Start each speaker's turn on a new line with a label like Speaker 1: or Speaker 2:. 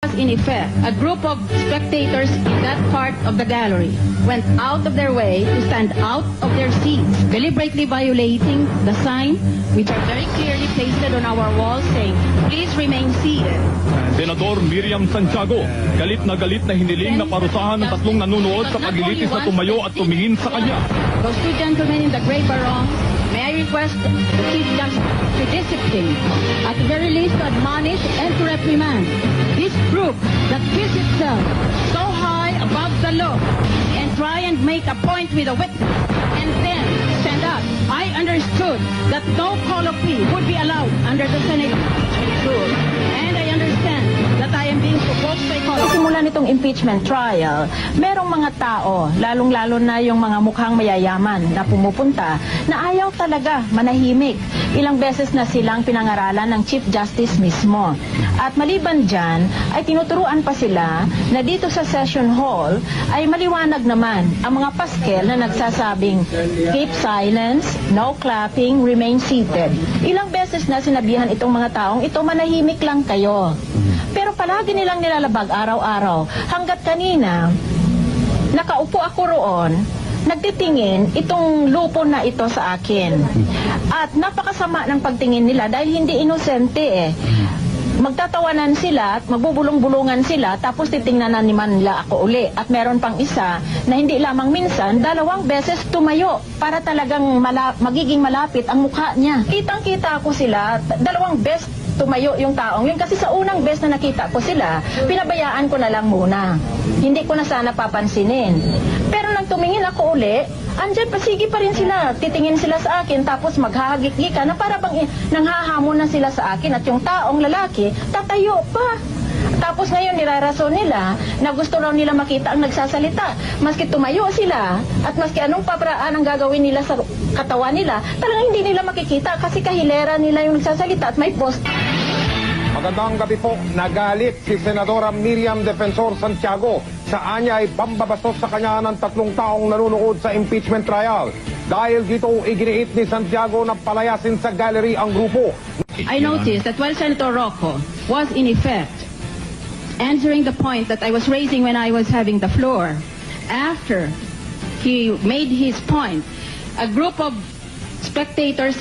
Speaker 1: In effect, a group of spectators in that part of the gallery went out of their way to stand out of their seats, deliberately violating the sign which are very clearly pasted on our walls saying, "Please remain seated."
Speaker 2: Senador Miriam Santiago, galit na hiniling na parusahan ng tatlong nanunood sa pagilitis na tumayo at tumingin sa kanya.
Speaker 1: Those two gentlemen in the gray barongs, may I request the Chief Justice to discipline, at the very least to admonish and to reprimand this group that feels itself so high above the law and try and make a point with a witness and then stand up. I understood that no colloquy would be allowed under the Senate rule, and I understand that I am being provoked by colloquy.
Speaker 3: Simula nitong impeachment trial, merong mga tao, lalong-lalo na yung mga mukhang mayayaman na pumupunta, na ayaw talaga manahimik. Ilang beses na silang pinangaralan ng Chief Justice mismo. At maliban dyan, ay tinuturuan pa sila na dito sa session hall ay maliwanag naman ang mga paskel na nagsasabing keep silence, no clapping, remain seated. Ilang beses na sinabihan itong mga taong ito, manahimik lang kayo. Pero palagi nilang nilalabag araw-araw hanggat kanina nakaupo ako roon, nagtitingin itong lupo na ito sa akin. At napakasama ng pagtingin nila dahil hindi inosente eh. Magtatawanan sila at magbubulong-bulungan sila tapos titingnan na naman nila ako uli. At meron pang isa na hindi lamang minsan, 2 beses tumayo para talagang magiging malapit ang mukha niya. Kitang-kita ko sila, 2 beses tumayo yung taong yun. Kasi sa unang beses na nakita ko sila, pinabayaan ko na lang muna. Hindi ko na sana papansinin. Pero nang tumingin ako uli, andyan pa, sige pa rin sila. Titingin sila sa akin, tapos maghahagik-gikan na para bang nanghahamon na sila sa akin. At yung taong lalaki, tatayo pa. Tapos ngayon nirarason nila na gusto raw nila makita ang nagsasalita. Maski tumayo sila at maski anong paparaan ang gagawin nila sa katawan nila, talagang hindi nila makikita kasi kahilera nila yung nagsasalita at may post.
Speaker 4: Magandang gabi po. Nagalit si Senadora Miriam Defensor Santiago sa anya ay pambabastos sa kanya ng 3 taong nanunood sa impeachment trial. Dahil dito, iginiit ni Santiago na palayasin sa gallery ang grupo.
Speaker 1: I noticed that while Senator Rocco was in effect answering the point that I was raising when I was having the floor, after he made his point, a group of spectators